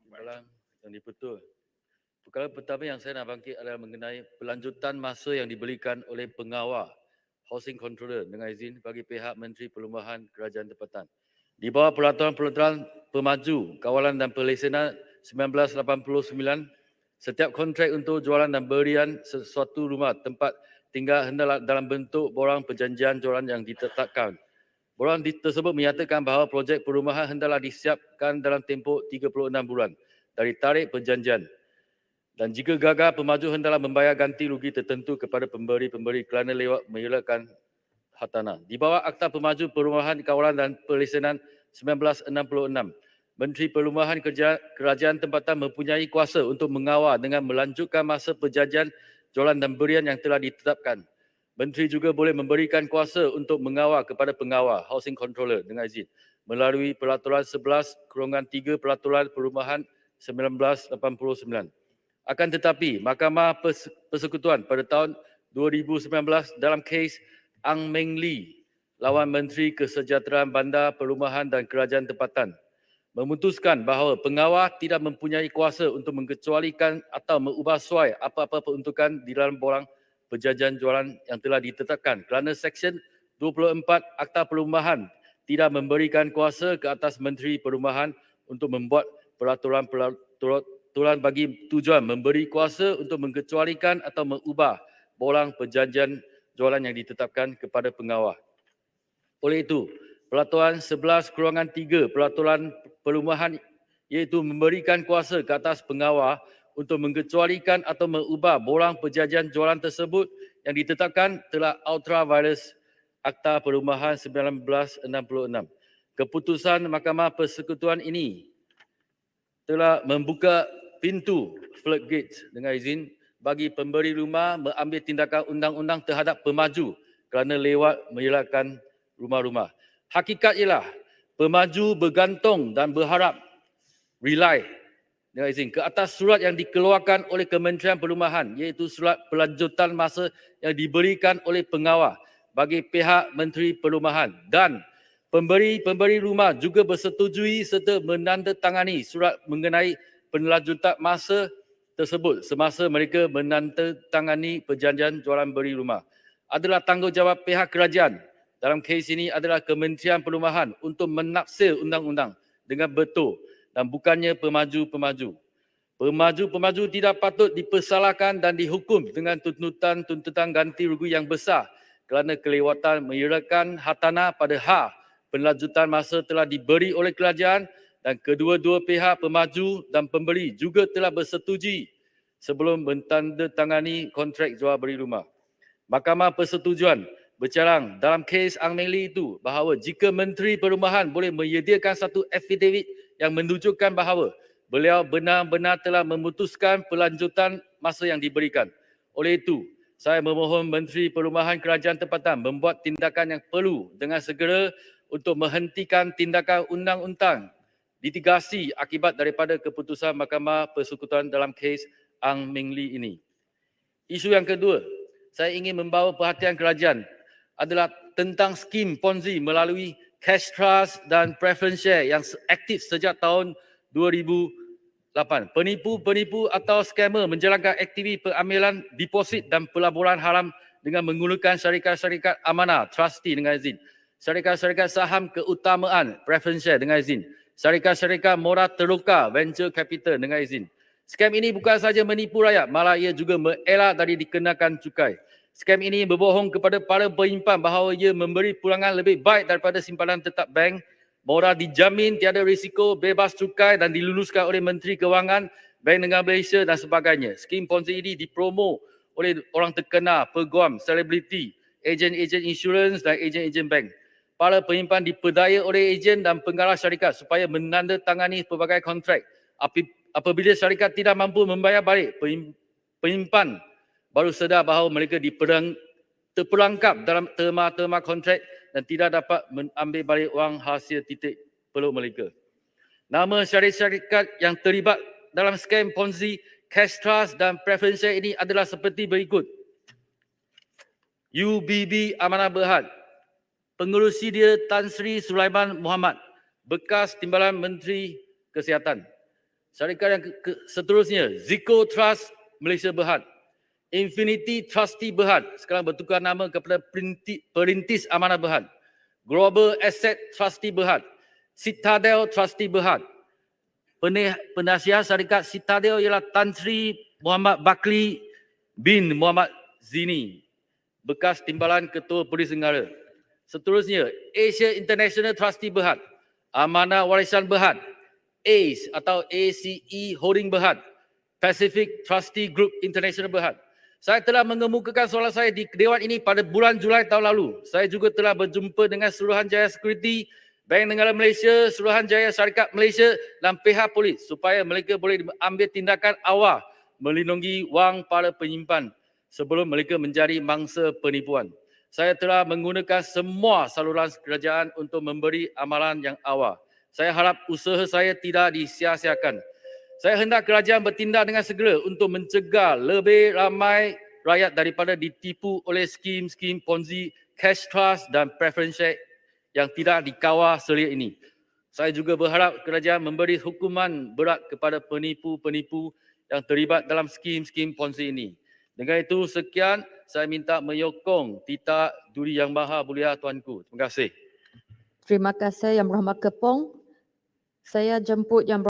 Malam yang diputul. Perkara pertama yang saya nak bangkit adalah mengenai pelanjutan masa yang diberikan oleh pengawal Housing Controller dengan izin bagi pihak Menteri Perumahan Kerajaan Tempatan. Di bawah Peraturan-Peraturan Pemaju Kawalan dan Pelesenan 1989, setiap kontrak untuk jualan dan berian sesuatu rumah tempat tinggal hendaklah dalam bentuk borang perjanjian jualan yang ditetapkan. Borang tersebut menyatakan bahawa projek perumahan hendaklah disiapkan dalam tempoh 36 bulan dari tarikh perjanjian. Dan jika gagal, pemaju hendaklah membayar ganti rugi tertentu kepada pemberi-pemberi kerana lewat mengelakkan hak tanah. Di bawah Akta Pemaju Perumahan Kawalan dan Pelesenan 1966, Menteri Perumahan Kerajaan Tempatan mempunyai kuasa untuk mengawal dengan melanjutkan masa perjanjian jualan dan berian yang telah ditetapkan. Menteri juga boleh memberikan kuasa untuk mengawal kepada pengawal Housing Controller dengan izin melalui Peraturan 11/3 Peraturan Perumahan 1989. Akan tetapi, Mahkamah Persekutuan pada tahun 2019 dalam kes Ang Meng Lee lawan Menteri Kesejahteraan Bandar, Perumahan dan Kerajaan Tempatan memutuskan bahawa pengawal tidak mempunyai kuasa untuk mengecualikan atau mengubah suai apa-apa peruntukan di dalam borang perjanjian jualan yang telah ditetapkan kerana Seksyen 24 Akta Perumahan tidak memberikan kuasa ke atas Menteri Perumahan untuk membuat peraturan bagi tujuan memberi kuasa untuk mengecualikan atau mengubah borang perjanjian jualan yang ditetapkan kepada pengawal. Oleh itu, Peraturan 11/3 Peraturan Perumahan iaitu memberikan kuasa ke atas pengawal untuk mengecualikan atau mengubah borang perjanjian jualan tersebut yang ditetapkan telah ultra virus Akta Perumahan 1966. Keputusan Mahkamah Persekutuan ini telah membuka pintu floodgates dengan izin bagi pemberi rumah mengambil tindakan undang-undang terhadap pemaju kerana lewat menyelakan rumah-rumah. Hakikat ialah pemaju bergantung dan berharap rely dengan izin ke atas surat yang dikeluarkan oleh Kementerian Perumahan iaitu surat pelanjutan masa yang diberikan oleh pengawal bagi pihak Menteri Perumahan dan pemberi rumah juga bersetujui serta menandatangani surat mengenai pelanjutan masa tersebut semasa mereka menandatangani perjanjian jualan beri rumah. Adalah tanggungjawab pihak kerajaan dalam kes ini adalah Kementerian Perumahan untuk menafsir undang-undang dengan betul dan bukannya pemaju-pemaju. Pemaju-pemaju tidak patut dipersalahkan dan dihukum dengan tuntutan ganti rugi yang besar kerana kelewatan menyerahkan hartanah pada hak pelanjutan masa telah diberi oleh kerajaan dan kedua-dua pihak pemaju dan pembeli juga telah bersetujui sebelum mentandatangani kontrak jual beli rumah. Mahkamah Persetujuan bercarang dalam kes Ang Meng Lee itu bahawa jika Menteri Perumahan boleh menyediakan satu affidavit yang menunjukkan bahawa beliau benar-benar telah memutuskan pelanjutan masa yang diberikan. Oleh itu, saya memohon Menteri Perumahan Kerajaan Tempatan membuat tindakan yang perlu dengan segera untuk menghentikan tindakan undang-undang litigasi akibat daripada keputusan Mahkamah Persekutuan dalam kes Ang Meng Lee ini. Isu yang kedua, saya ingin membawa perhatian kerajaan adalah tentang skim Ponzi melalui cash trust dan preference share yang aktif sejak tahun 2008. Penipu-penipu atau skamer menjalankan aktiviti pengambilan deposit dan pelaburan haram dengan menggunakan syarikat-syarikat amanah trustee dengan izin, syarikat-syarikat saham keutamaan preference share dengan izin, syarikat-syarikat modal terluka venture capital dengan izin. Skam ini bukan sahaja menipu rakyat, malah ia juga mengelak dari dikenakan cukai. Skam ini berbohong kepada para penyimpan bahawa ia memberi pulangan lebih baik daripada simpanan tetap bank, modal dijamin, tiada risiko, bebas cukai dan diluluskan oleh Menteri Kewangan, Bank Negara Malaysia dan sebagainya. Skim Ponzi ini dipromo oleh orang terkenal, peguam, selebriti, ejen-ejen insurans dan ejen-ejen bank. Para penyimpan diperdaya oleh ejen dan penggarah syarikat supaya menandatangani pelbagai kontrak. Apabila syarikat tidak mampu membayar balik, penyimpan baru sedar bahawa mereka terperangkap dalam terma-terma kontrak dan tidak dapat mengambil balik wang hasil titik peluk mereka. Nama syarikat yang terlibat dalam skam Ponzi, cash trust dan preference share ini adalah seperti berikut. UBB Amanah Berhad, pengerusi dia Tan Sri Sulaiman Muhammad, bekas Timbalan Menteri Kesihatan. Syarikat yang seterusnya, Zico Trust Malaysia Berhad, Infinity Trustee Berhad, sekarang bertukar nama kepada Perintis Amanah Berhad, Global Asset Trustee Berhad, Citadel Trustee Berhad. Penasihat syarikat Citadel ialah Tan Sri Muhammad Bakri bin Muhammad Zini, bekas Timbalan Ketua Polis Negara. Seterusnya, Asia International Trustee Berhad, Amanah Warisan Berhad, ACE atau ACE Holding Berhad, Pacific Trustee Group International Berhad. Saya telah mengemukakan soalan saya di Dewan ini pada bulan Julai tahun lalu. Saya juga telah berjumpa dengan Suruhanjaya Security, Bank Negara Malaysia, Suruhanjaya Syarikat Malaysia dan pihak polis supaya mereka boleh ambil tindakan awal melindungi wang para penyimpan sebelum mereka menjadi mangsa penipuan. Saya telah menggunakan semua saluran kerajaan untuk memberi amalan yang awal. Saya harap usaha saya tidak disia-siakan. Saya hendak kerajaan bertindak dengan segera untuk mencegah lebih ramai rakyat daripada ditipu oleh skim-skim Ponzi, cash trust dan preference share yang tidak dikawal selia ini. Saya juga berharap kerajaan memberi hukuman berat kepada penipu-penipu yang terlibat dalam skim-skim Ponzi ini. Dengan itu, sekian, saya minta menyokong Tita Duri Yang Maha Mulia Tuanku. Terima kasih. Terima kasih Yang Berhormat Kepong. Saya jemput Yang